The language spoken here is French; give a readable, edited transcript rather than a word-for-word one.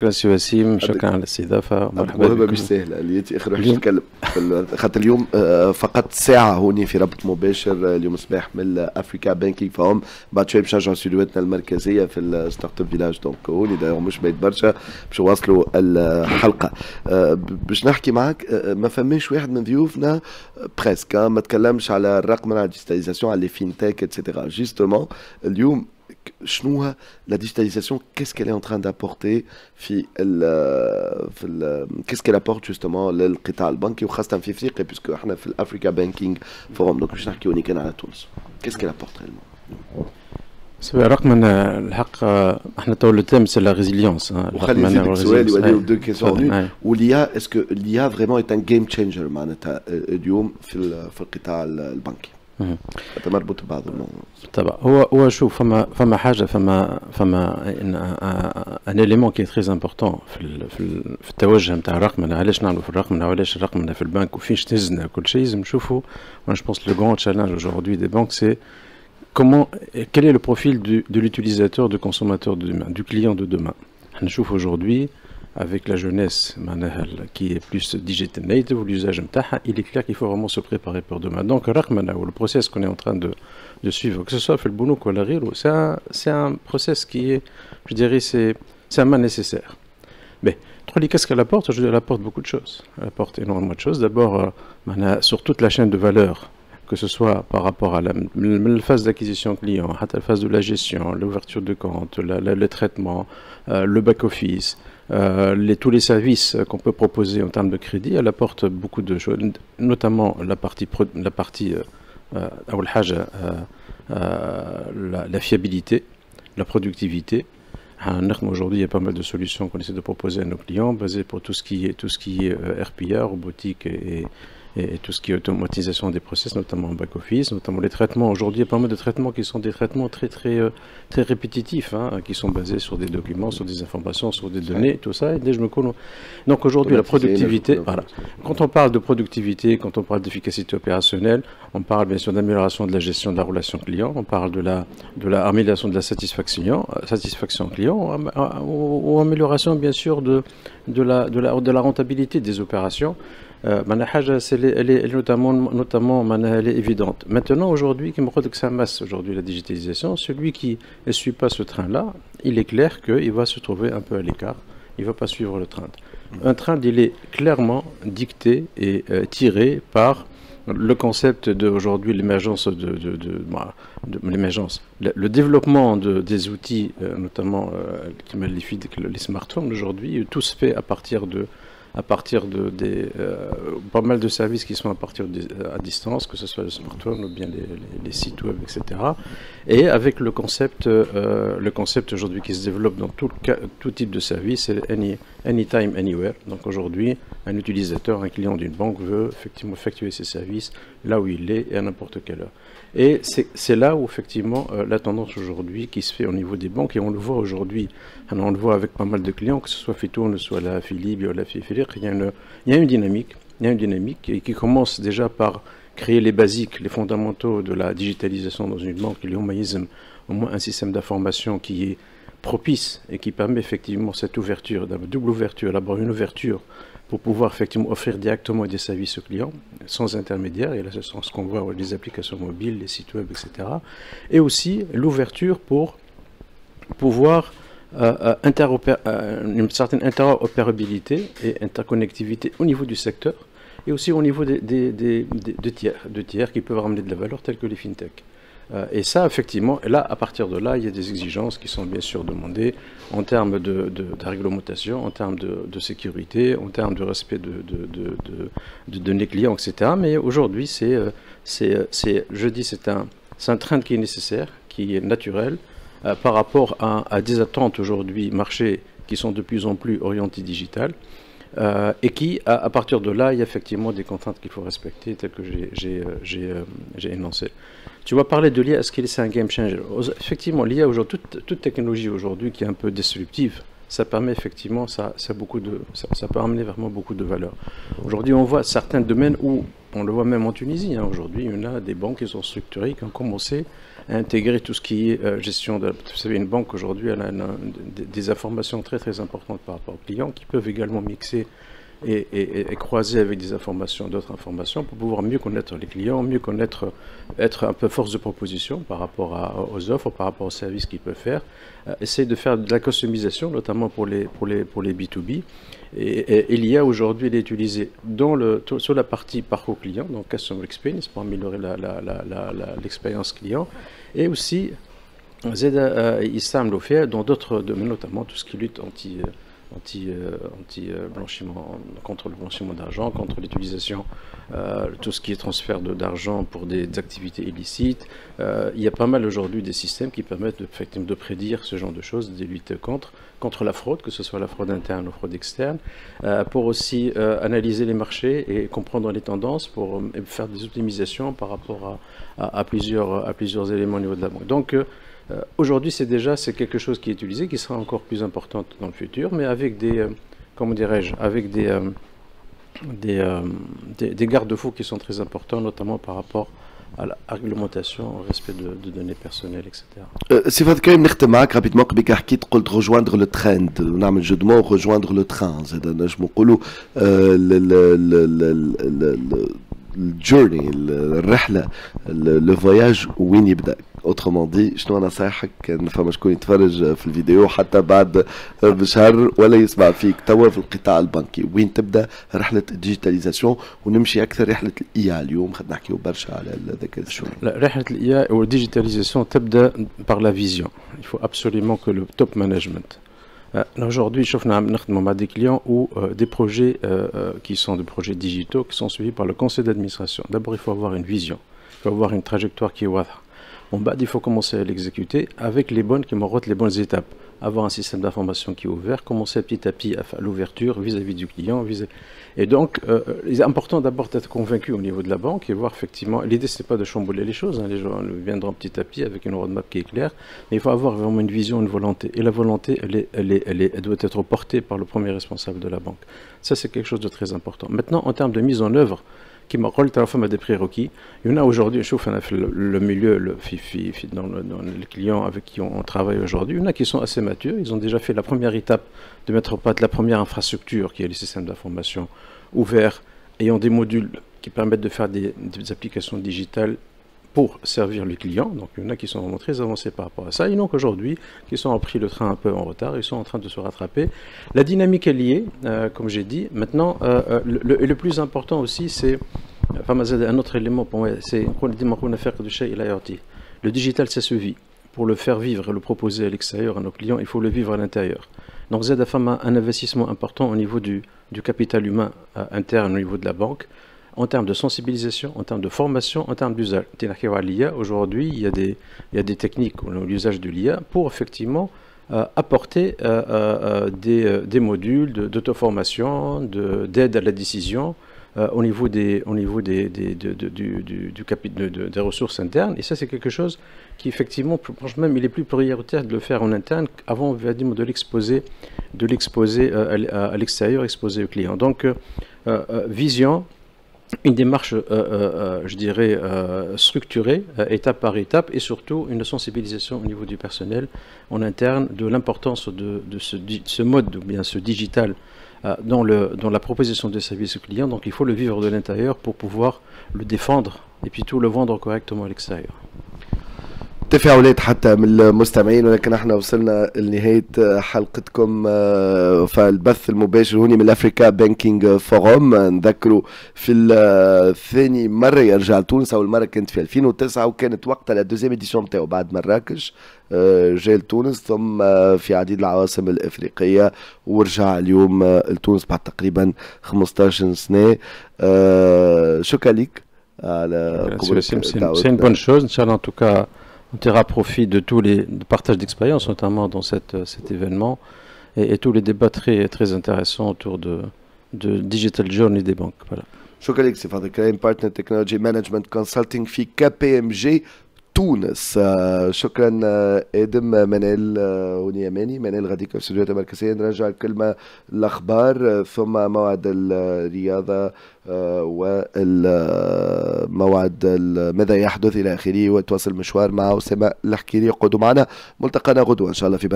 شكرا سي وسيم، عندك شكرا على الاستضافة، عندك مرحبا موهبة مش بكم سهلة اللي انت اخر واحد اليوم. تتكلم خاطر اليوم فقط ساعة هوني في ربط مباشر اليوم صباح من افريكا بانكينج فهم. بعد شوي باش نرجعوا ستوديوهاتنا المركزية في الستارت اب فيلاج، دونك هوني دايوغ مش بعيد برشا باش نواصلوا الحلقة. باش نحكي معك ما فماش واحد من ضيوفنا بريسك ما تكلمش على الرقمنة، على الديجيتاليزاسيون، على لي فينتك اتسيتيرا. جوستومون اليوم شنو la digitalisation, qu'est-ce qu'elle est en train d'apporter qu'est-ce qu'elle apporte justement للقطاع البنكي وخاصة في افريقيا puisque احنا في الافريكا بانكينج فورم، دونك باش نحكيو كان على تونس. qu'est-ce qu'elle apporte réellement؟ سواء رقمنا الحق، احنا تو لو تيم سي لا ريزيليونس. وخلي نزيدك سؤال يوليو دو كيسيون. واليا اسكو اليا فريمون ايت ان جيم تشينجر معناتها اليوم في القطاع البنكي؟ هذا مربوط ببعض الموضوع. طبعا هو شوف، فما حاجه، فما ان اليمون كي تري امبورطون في التوجه نتاع الرقمنه. علاش نعملوا في الرقمنه وعلاش الرقمنه في البنك وفيش تهزنا كل شيء؟ لازم نشوفوا. وانا جو بونس لو غران تشالنج aujourd'hui des banques, c'est comment, quel est le profil de l'utilisateur, du consommateur de demain, du client de demain. On trouve aujourd'hui, avec la jeunesse qui est plus digital native, l'usage il est clair qu'il faut vraiment se préparer pour demain. Donc, le process qu'on est en train de suivre, que ce soit fait le boulot ou la rire, c'est un process qui est, je dirais, c'est un mal nécessaire. Mais qu'est-ce qu'elle apporte? Je dirais, elle apporte beaucoup de choses. Elle apporte énormément de choses. D'abord, sur toute la chaîne de valeur, que ce soit par rapport à la phase d'acquisition client, à la phase de la gestion, l'ouverture de compte, le traitement, le back-office, tous les services qu'on peut proposer en termes de crédit. Elle apporte beaucoup de choses, notamment la fiabilité, la productivité. Aujourd'hui, il y a pas mal de solutions qu'on essaie de proposer à nos clients, basées pour tout ce qui est RPA, robotique et tout ce qui est automatisation des process, notamment en back-office, notamment les traitements. Aujourd'hui, il y a pas mal de traitements qui sont des traitements très répétitifs, qui sont basés sur des documents, sur des informations, sur des données, tout ça. Et donc aujourd'hui, la productivité, voilà. Quand on parle de productivité, quand on parle d'efficacité opérationnelle, on parle bien sûr d'amélioration de la gestion de la relation client, on parle de la amélioration de la satisfaction client, ou amélioration bien sûr de la rentabilité des opérations. Elle est notamment elle est évidente. Maintenant, aujourd'hui, qui me croit que ça masse aujourd'hui la digitalisation, celui qui ne suit pas ce train-là, il est clair qu'il va se trouver un peu à l'écart. Il ne va pas suivre le train. Un train, il est clairement dicté et tiré par le concept d'aujourd'hui, l'émergence le développement des outils, notamment les smartphones aujourd'hui. Tout se fait à partir de pas mal de services qui sont à distance, que ce soit le smartphone ou bien les sites web, etc. Et avec le concept aujourd'hui qui se développe dans tout type de service, c'est anytime, anywhere. Donc aujourd'hui, un utilisateur, un client d'une banque veut effectivement effectuer ses services là où il est et à n'importe quelle heure. Et c'est là où effectivement la tendance aujourd'hui qui se fait au niveau des banques, et on le voit aujourd'hui, on le voit avec pas mal de clients, que ce soit Fitoun, soit la Philippe, ou la Fifiriq, il y a une dynamique qui commence déjà par créer les basiques, les fondamentaux de la digitalisation dans une banque. Il y a au moins un système d'information qui est propice et qui permet effectivement cette ouverture, double ouverture, d'abord une ouverture pour pouvoir effectivement offrir directement des services aux clients sans intermédiaire, et là c'est ce qu'on voit les applications mobiles, les sites web, etc. Et aussi l'ouverture pour pouvoir une certaine interopérabilité et interconnectivité au niveau du secteur, et aussi au niveau de tiers qui peuvent ramener de la valeur, tels que les fintech. Et ça, effectivement, et là, à partir de là, il y a des exigences qui sont bien sûr demandées en termes de réglementation, en termes de sécurité, en termes de respect de données clients, etc. Mais aujourd'hui, je dis, c'est un trend qui est nécessaire, qui est naturel, par rapport à des attentes aujourd'hui marché qui sont de plus en plus orientées digitales. Et qui, à partir de là, il y a effectivement des contraintes qu'il faut respecter, telles que j'ai énoncées. Tu vas parler de l'IA, est-ce que c'est un game changer? Effectivement, l'IA aujourd'hui, toute technologie aujourd'hui qui est un peu disruptive, ça permet effectivement, ça peut amener vraiment beaucoup de valeur. Aujourd'hui, on voit certains domaines où, on le voit même en Tunisie, hein, aujourd'hui, on a des banques qui sont structurées, qui ont commencé à intégrer tout ce qui est gestion de... Vous savez, une banque aujourd'hui, elle a des informations très très importantes par rapport aux clients qui peuvent également mixer et croiser avec des informations, d'autres informations pour pouvoir mieux connaître les clients, mieux connaître, être un peu force de proposition par rapport aux offres, par rapport aux services qu'ils peuvent faire, essayer de faire de la customisation, notamment pour les B2B. Et l'IA aujourd'hui, elle est utilisée sur la partie parcours client, donc Customer Experience, pour améliorer l'expérience client, et aussi, il semble le faire dans d'autres domaines, notamment tout ce qui lutte anti-blanchiment, contre le blanchiment d'argent, contre l'utilisation, tout ce qui est transfert d'argent pour des activités illicites. Il y a pas mal aujourd'hui des systèmes qui permettent effectivement de prédire ce genre de choses, de lutter contre la fraude, que ce soit la fraude interne ou la fraude externe, pour aussi analyser les marchés et comprendre les tendances, pour faire des optimisations par rapport à plusieurs éléments au niveau de la banque. Donc, aujourd'hui, c'est quelque chose qui est utilisé, qui sera encore plus important dans le futur, mais avec comment dirais-je, avec des garde-fous qui sont très importants, notamment par rapport à la réglementation, au respect de données personnelles, etc. سي فهد كريم نختم معك رابيدمون قبل حكيت قلت rejoindre le trend ونعمل جو دو مون rejoindre le train زاد نجمو نقولوا الجورني الرحله لو فواياج وين يبدا اوترومون دي شنو نصايحك كان فما شكون يتفرج في الفيديو حتى بعد بشهر ولا يسمع فيك توا في القطاع البنكي وين تبدا رحله الديجيتاليزاسيون ونمشي اكثر رحله الاي اليوم خلينا نحكيو برشا على الذكاء الشوي. رحله الاي والديجيتاليزاسيون تبدا par la vision. Il faut absolument que le top management. Aujourd'hui, nous avons des clients ou des projets qui sont des projets digitaux qui sont suivis par le conseil d'administration. D'abord, il faut avoir une vision, il faut avoir une trajectoire qui est ouah. En bas, il faut commencer à l'exécuter avec les bonnes étapes. Avoir un système d'information qui est ouvert, commencer petit à petit à faire l'ouverture vis-à-vis du client. Et donc, il est important d'abord d'être convaincu au niveau de la banque et voir effectivement, l'idée ce n'est pas de chambouler les choses, hein, les gens viendront petit à petit avec une roadmap qui est claire, mais il faut avoir vraiment une vision, une volonté. Et la volonté, elle doit être portée par le premier responsable de la banque. Ça, c'est quelque chose de très important. Maintenant, en termes de mise en œuvre, qui m'a rôle à des prérequis. Il y en a aujourd'hui, je trouve, le milieu, dans les clients avec qui on travaille aujourd'hui, il y en a qui sont assez matures, ils ont déjà fait la première étape de mettre en place la première infrastructure qui est les systèmes d'information ouverts, ayant des modules qui permettent de faire des applications digitales pour servir les clients. Donc il y en a qui sont vraiment très avancés par rapport à ça. Il y en a qu'aujourd'hui qui sont pris le train un peu en retard, ils sont en train de se rattraper. La dynamique est liée, comme j'ai dit. Maintenant, le plus important aussi, c'est un autre élément pour moi, c'est le digital, ça se vit. Pour le faire vivre et le proposer à l'extérieur à nos clients, il faut le vivre à l'intérieur. Donc il y a un investissement important au niveau du capital humain interne au niveau de la banque, en termes de sensibilisation, en termes de formation, en termes d'usage. Aujourd'hui, il y a des techniques, l'usage de l'IA, pour effectivement apporter des modules d'auto-formation, d'aide à la décision au niveau des ressources internes. Et ça, c'est quelque chose qui, effectivement, franchement, même, il est plus prioritaire de le faire en interne qu'avant de l'exposer à l'extérieur, exposer aux clients. Donc, vision, une démarche, je dirais, structurée, étape par étape, et surtout une sensibilisation au niveau du personnel en interne de l'importance de ce mode, ou bien ce digital, dans la proposition de services aux clients. Donc il faut le vivre de l'intérieur pour pouvoir le défendre et puis tout le vendre correctement à l'extérieur. تفاعلات حتى من المستمعين ولكن احنا وصلنا لنهاية حلقتكم فالبث المباشر هوني من الافريكا بانكينج فوروم. نذكروا في الثاني مرة يرجع لتونس، أول مرة كانت في 2009 وكانت وقتها لا دوزيام اديسيون نتاعو بعد مراكش جاء لتونس ثم في عديد العواصم الافريقية ورجع اليوم لتونس بعد تقريبا 15 سنة. شكرا لك على قبولك. C'est une bonne chose, Inch'Allah, en tout cas. On tirera profit de tous les partages d'expérience, notamment dans cet événement, et tous les débats très, très intéressants autour de Digital Journey des banques. Voilà. شكرا لك سي فاضل كريم، بارتنر تكنولوجي مانجمنت كونسلتنج في KPMG تونس. شكرا ادم. منال هوني يماني، منال غاديك في الاستوديوهات المركزيه. نرجع الكلمه الاخبار ثم موعد الرياضه وموعد ماذا يحدث الى اخره، وتواصل المشوار مع اسامه الحكيري. قعدوا معنا، ملتقانا غدوه ان شاء الله في